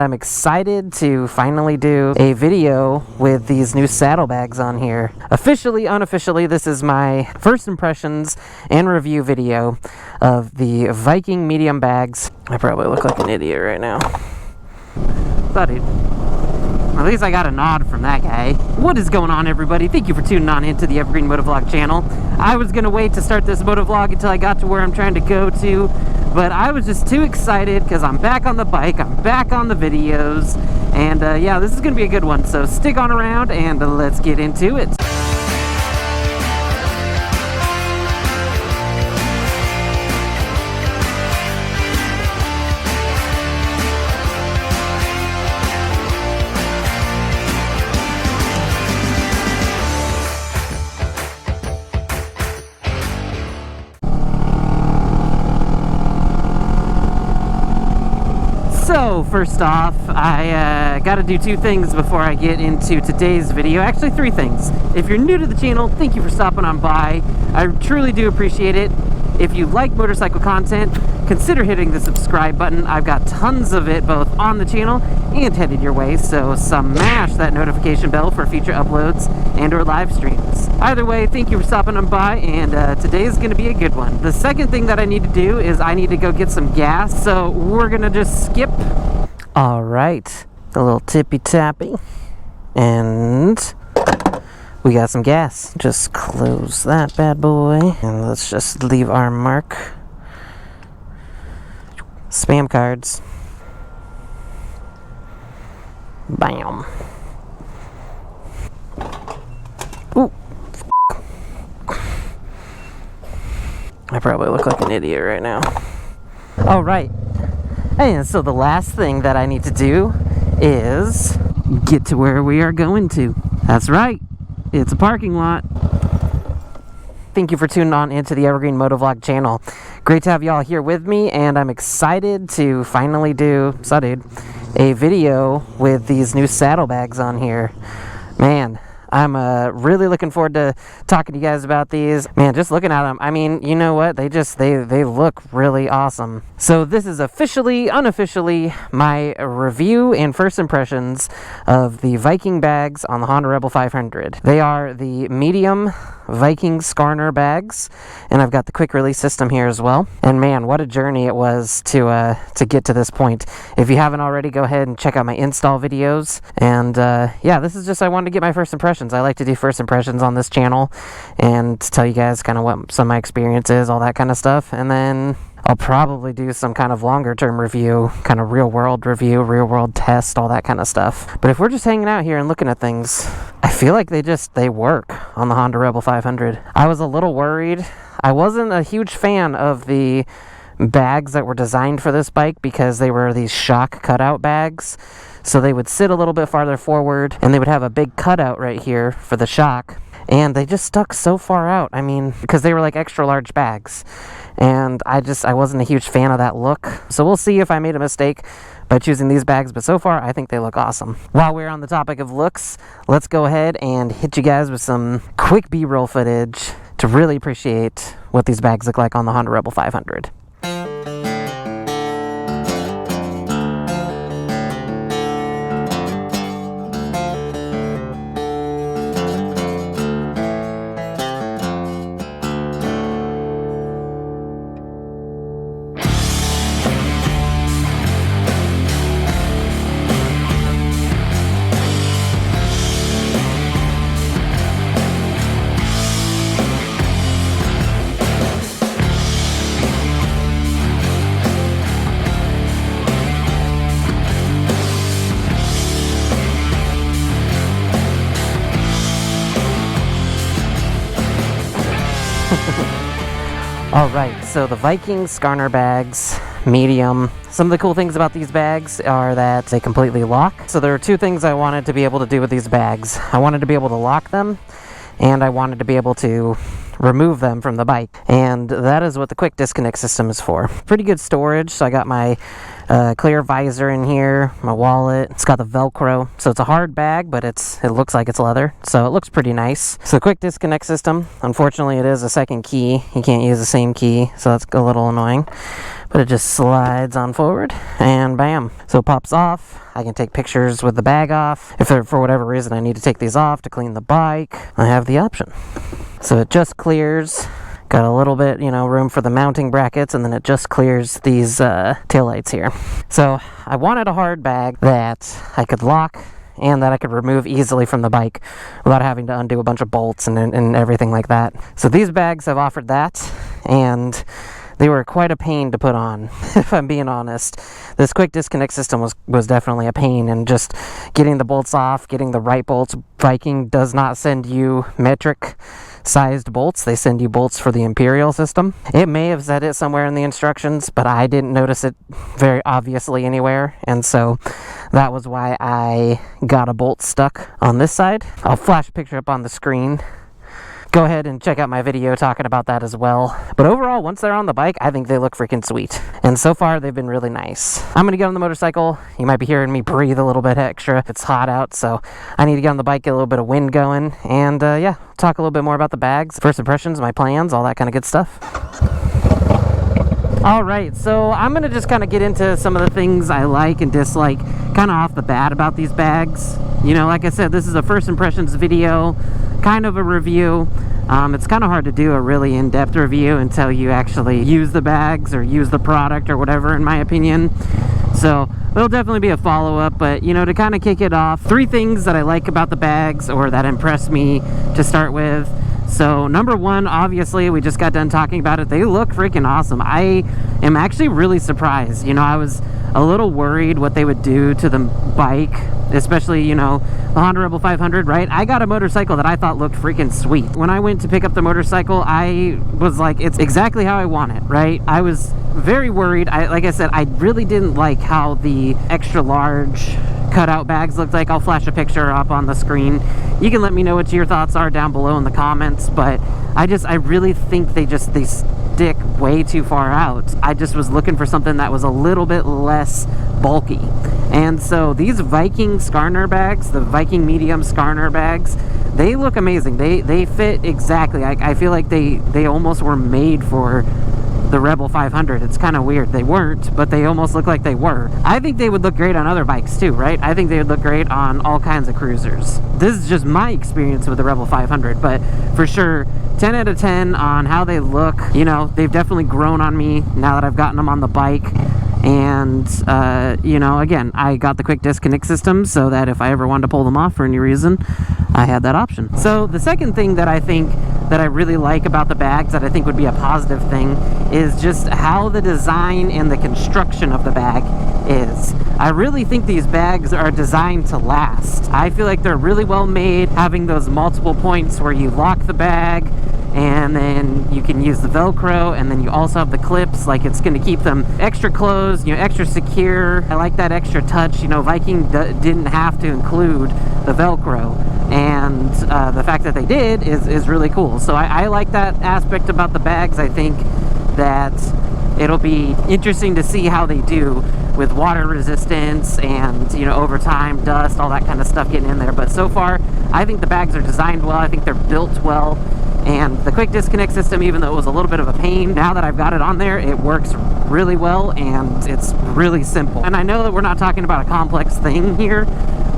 I'm excited to finally do a video with these new saddlebags on here. Officially, unofficially, this is my first impressions and review video of the Viking Medium bags. I probably look like an idiot right now. Thought he'd... At least I got a nod from that guy. What is going on, everybody? Thank you for tuning on into the Evergreen Motovlog channel. I was going to wait to start this motovlog until I got to where I'm trying to go to, but I was just too excited because I'm back on the bike, I'm back on the videos, and yeah, this is going to be a good one. So stick on around and let's get into it. So first off, I gotta do two things before I get into today's video. Actually, three things. If you're new to the channel, thank you for stopping on by. I truly do appreciate it. If you like motorcycle content, consider hitting the subscribe button. I've got tons of it both on the channel and headed your way, so smash that notification bell for future uploads and or live streams. Either way, thank you for stopping on by, and today is going to be a good one. The second thing that I need to do is I need to go get some gas, so we're going to just skip. Alright, a little tippy-tappy, and we got some gas. Just close that bad boy, and let's just leave our mark. Spam cards. Bam. Ooh. I probably look like an idiot right now. Alright. And so the last thing that I need to do is get to where we are going to. That's right. It's a parking lot. Thank you for tuning on into the Evergreen Motovlog channel. Great to have y'all here with me, and I'm excited to finally do a video with these new saddlebags on here. Man, I'm really looking forward to talking to you guys about these. Man, just looking at them, I mean, you know what? They look really awesome. So this is officially, unofficially, my review and first impressions of the Viking bags on the Honda Rebel 500. They are the medium Viking Skarner bags, and I've got the quick release system here as well. And man, what a journey it was to get to this point. If you haven't already, go ahead and check out my install videos. And yeah, this is just, I wanted to get my first impressions. I like to do first impressions on this channel and tell you guys kind of what some of my experience is, all that kind of stuff. And then I'll probably do some kind of longer term review, kind of real world review, real world test, all that kind of stuff. But if we're just hanging out here and looking at things, I feel like they work on the Honda Rebel 500. I was a little worried. I wasn't a huge fan of the bags that were designed for this bike because they were these shock cutout bags. So they would sit a little bit farther forward, and they would have a big cutout right here for the shock. And they just stuck so far out. I mean, because they were like extra large bags. And I wasn't a huge fan of that look. So we'll see if I made a mistake by choosing these bags. But so far, I think they look awesome. While we're on the topic of looks, let's go ahead and hit you guys with some quick B-roll footage to really appreciate what these bags look like on the Honda Rebel 500. Alright, so the Viking Skarner bags, medium. Some of the cool things about these bags are that they completely lock. So there are two things I wanted to be able to do with these bags. I wanted to be able to lock them, and I wanted to be able to remove them from the bike. And that is what the quick disconnect system is for. Pretty good storage. So I got my clear visor in here, my wallet. It's got the Velcro. So it's a hard bag, but it looks like it's leather. So it looks pretty nice. So quick disconnect system. Unfortunately, it is a second key. You can't use the same key, so that's a little annoying. But it just slides on forward, and bam. So it pops off. I can take pictures with the bag off. If for whatever reason I need to take these off to clean the bike, I have the option. So it just clears. Got a little bit, room for the mounting brackets, and then it just clears these taillights here. So I wanted a hard bag that I could lock and that I could remove easily from the bike without having to undo a bunch of bolts and everything like that. So these bags have offered that, and they were quite a pain to put on, if I'm being honest. This quick disconnect system was definitely a pain, and just getting the bolts off, getting the right bolts. Viking does not send you metric sized bolts. They send you bolts for the Imperial system. It may have said it somewhere in the instructions, but I didn't notice it very obviously anywhere, and so that was why I got a bolt stuck on this side. I'll flash a picture up on the screen. Go ahead and check out my video talking about that as well. But overall, once they're on the bike, I think they look freaking sweet. And so far, they've been really nice. I'm gonna get on the motorcycle. You might be hearing me breathe a little bit extra. It's hot out, so I need to get on the bike, get a little bit of wind going. And yeah, talk a little bit more about the bags, first impressions, my plans, all that kind of good stuff. All right, so I'm gonna just kind of get into some of the things I like and dislike kind of off the bat about these bags. Like I said, this is a first impressions video, kind of a review. It's kind of hard to do a really in-depth review until you actually use the bags or use the product or whatever, in my opinion. So there'll definitely be a follow-up, but to kind of kick it off, 3 things that I like about the bags or that impress me to start with. So number 1, obviously, we just got done talking about it. They look freaking awesome. I am actually really surprised. I was a little worried what they would do to the bike, especially, the Honda Rebel 500, right? I got a motorcycle that I thought looked freaking sweet. When I went to pick up the motorcycle, I was like, it's exactly how I want it, right? I was very worried. Like I said, I really didn't like how the extra large cutout bags looked like. I'll flash a picture up on the screen. You can let me know what your thoughts are down below in the comments, but I really think they stick way too far out. I just was looking for something that was a little bit less bulky. And so these Viking Skarner bags, the Viking Medium Skarner bags, they look amazing. They fit exactly. I feel like they almost were made for the Rebel 500. It's kind of weird. They weren't, but they almost look like they were. I think they would look great on other bikes too, right? I think they would look great on all kinds of cruisers. This is just my experience with the Rebel 500, but for sure, 10 out of 10 on how they look. They've definitely grown on me now that I've gotten them on the bike. And again, I got the quick disconnect system so that if I ever wanted to pull them off for any reason, I had that option. So the second thing that I think that I really like about the bags, that I think would be a positive thing, is just how the design and the construction of the bag is. I really think these bags are designed to last. I feel like they're really well made, having those multiple points where you lock the bag and then you can use the Velcro, and then you also have the clips. Like, it's going to keep them extra closed, extra secure. I like that extra touch. Viking didn't have to include the Velcro, and the fact that they did is really cool. So I like that aspect about the bags. I think that it'll be interesting to see how they do with water resistance and, over time, dust, all that kind of stuff getting in there. But so far, I think the bags are designed well. I think they're built well. And the quick disconnect system, even though it was a little bit of a pain, now that I've got it on there, it works really well, and it's really simple. And I know that we're not talking about a complex thing here,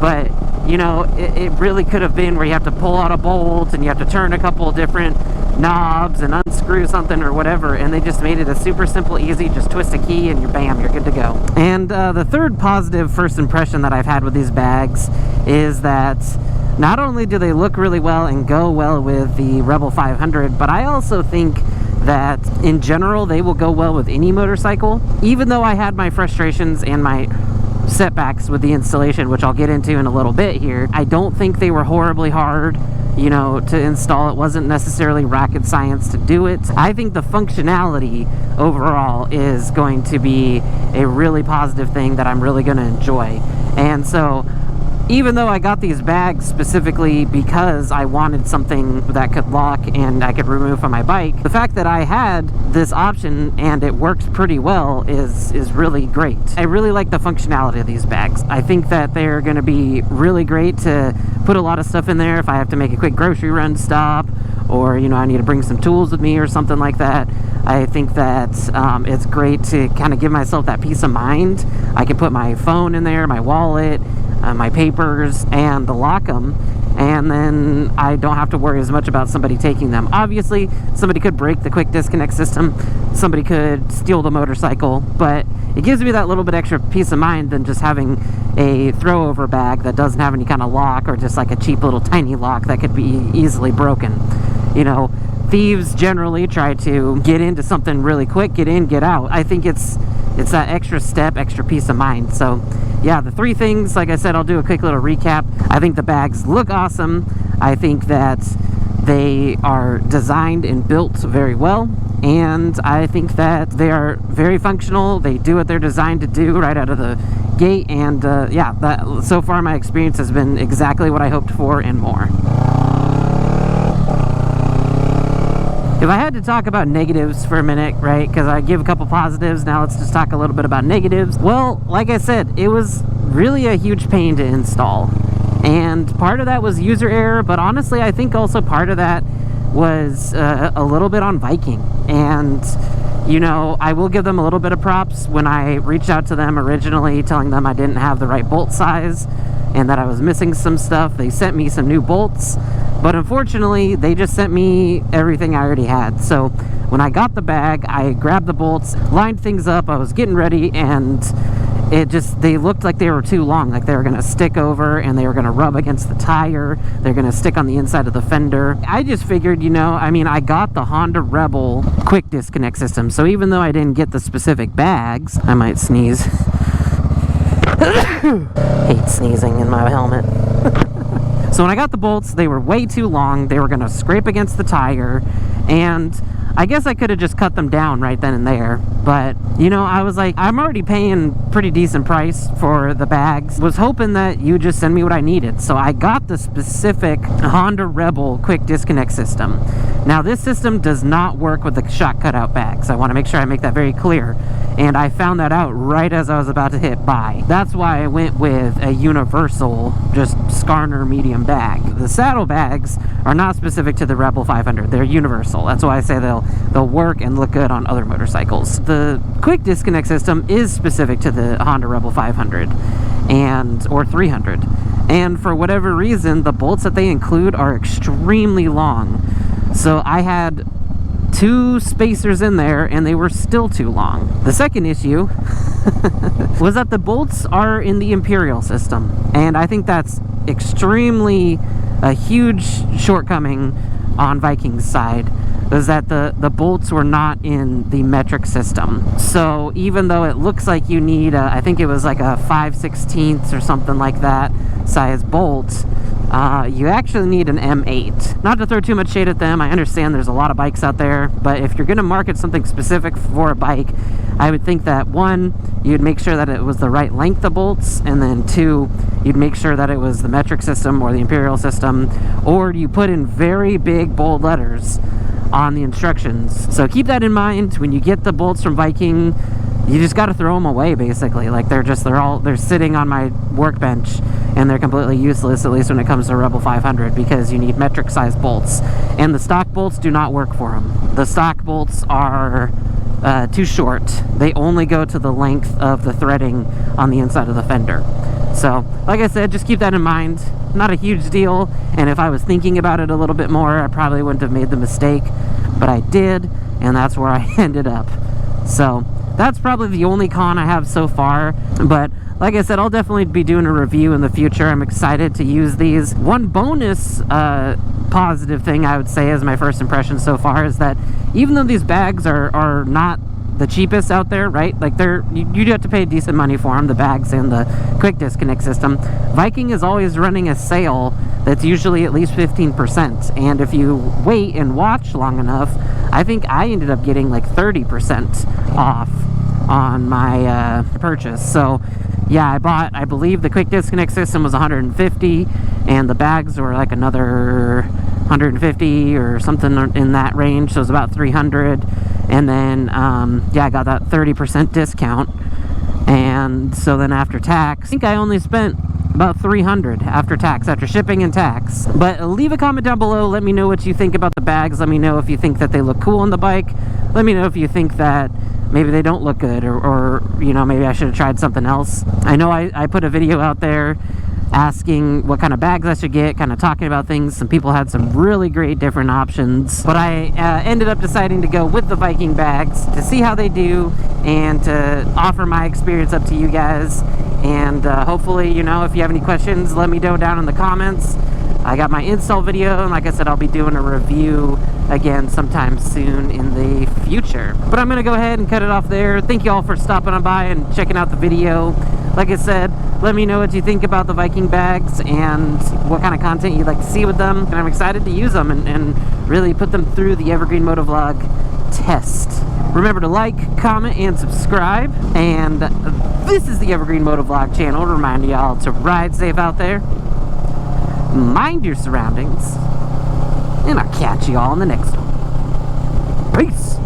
but it really could have been where you have to pull out a bolt and you have to turn a couple of different knobs and unscrew something or whatever, and they just made it a super simple, easy, just twist a key and you're good to go. And the third positive first impression that I've had with these bags is that not only do they look really well and go well with the Rebel 500, but I also think that in general they will go well with any motorcycle. Even though I had my frustrations and my setbacks with the installation, which I'll get into in a little bit here, I don't think they were horribly hard to install. It wasn't necessarily rocket science to do it. I think the functionality overall is going to be a really positive thing that I'm really going to enjoy. And so even though I got these bags specifically because I wanted something that could lock and I could remove from my bike, the fact that I had this option and it works pretty well is really great. I really like the functionality of these bags. I think that they're going to be really great to put a lot of stuff in there if I have to make a quick grocery run stop, or you know, I need to bring some tools with me or something like that. I think that it's great to kind of give myself that peace of mind. I can put my phone in there, my wallet, my papers, and lock them, and then I don't have to worry as much about somebody taking them. Obviously, somebody could break the quick disconnect system, somebody could steal the motorcycle, but it gives me that little bit extra peace of mind than just having a throw-over bag that doesn't have any kind of lock, or just like a cheap little tiny lock that could be easily broken. You know, thieves generally try to get into something really quick, get in, get out. I think it's that extra step, extra peace of mind. So yeah, the three things, like I said, I'll do a quick little recap. I think the bags look awesome. I think that they are designed and built very well, and I think that they are very functional. They do what they're designed to do right out of the gate, and yeah, that so far my experience has been exactly what I hoped for and more. If I had to talk about negatives for a minute, right, because I give a couple positives, now let's just talk a little bit about negatives. Well, like I said, it was really a huge pain to install, and part of that was user error, but honestly I think also part of that was a little bit on Viking. And you know, I will give them a little bit of props. When I reached out to them originally telling them I didn't have the right bolt size and that I was missing some stuff, they sent me some new bolts, but unfortunately they just sent me everything I already had. So when I got the bag, I grabbed the bolts, lined things up, I was getting ready, and they looked like they were too long, like they were going to stick over and they were going to rub against the tire, they're going to stick on the inside of the fender. I just figured, you know, I mean, I got the Honda Rebel quick disconnect system, so even though I didn't get the specific bags, I might sneeze. Hate sneezing in my helmet. So when I got the bolts, they were way too long, they were going to scrape against the tire, and I guess I could have just cut them down right then and there, but you know, I was like, I'm already paying pretty decent price for the bags, was hoping that you would just send me what I needed. So I got the specific Honda Rebel quick disconnect system. Now this system does not work with the shock cutout bags. I want to make sure I make that very clear, and I found that out right as I was about to hit buy. That's why I went with a universal, just Skarner medium bag. The saddlebags are not specific to the Rebel 500, they're universal. That's why I say they'll work and look good on other motorcycles. The quick disconnect system is specific to the Honda Rebel 500 or 300, and for whatever reason the bolts that they include are extremely long. So I had 2 spacers in there and they were still too long. The second issue was that the bolts are in the Imperial system, and I think that's extremely a huge shortcoming on Viking's side, is that the bolts were not in the metric system. So even though it looks like you need I think it was like a 5/16 or something like that size bolt, you actually need an M8. Not to throw too much shade at them, I understand there's a lot of bikes out there, but if you're going to market something specific for a bike, I would think that 1, you'd make sure that it was the right length of bolts, and then 2, you'd make sure that it was the metric system or the Imperial system, or you put in very big bold letters on the instructions. So keep that in mind when you get the bolts from Viking. You just got to throw them away, basically. Like they're sitting on my workbench and they're completely useless, at least when it comes to Rebel 500, because you need metric size bolts, and the stock bolts do not work for them. The stock bolts are too short. They only go to the length of the threading on the inside of the fender. So like I said, just keep that in mind. Not a huge deal, and if I was thinking about it a little bit more, I probably wouldn't have made the mistake, but I did, and that's where I ended up. So that's probably the only con I have so far, but like I said, I'll definitely be doing a review in the future. I'm excited to use these. One bonus positive thing I would say as my first impression so far is that even though these bags are not the cheapest out there, right? Like you do have to pay decent money for them, the bags and the quick disconnect system. Viking is always running a sale that's usually at least 15%, and if you wait and watch long enough, I think I ended up getting like 30% off on my purchase. So yeah, I believe the quick disconnect system was 150, and the bags were like another 150 or something in that range, so it was about 300. And then yeah, I got that 30% discount, and so then after tax, I think I only spent about $300 after tax, after shipping and tax. But leave a comment down below. Let me know what you think about the bags. Let me know if you think that they look cool on the bike. Let me know if you think that maybe they don't look good, or you know, maybe I should have tried something else. I know I put a video out there asking what kind of bags I should get, kind of talking about things. Some people had some really great different options, but I ended up deciding to go with the Viking bags to see how they do and to offer my experience up to you guys. And hopefully, you know, if you have any questions, let me know down in the comments. I got my install video, and like I said, I'll be doing a review again sometime soon in the future. But I'm gonna go ahead and cut it off there. Thank you all for stopping on by and checking out the video. Like I said, let me know what you think about the Viking bags and what kind of content you'd like to see with them. And I'm excited to use them and really put them through the Evergreen Motovlog test. Remember to like, comment, and subscribe. And this is the Evergreen Motovlog channel, reminding y'all to ride safe out there, mind your surroundings, and I'll catch you all in the next one. Peace!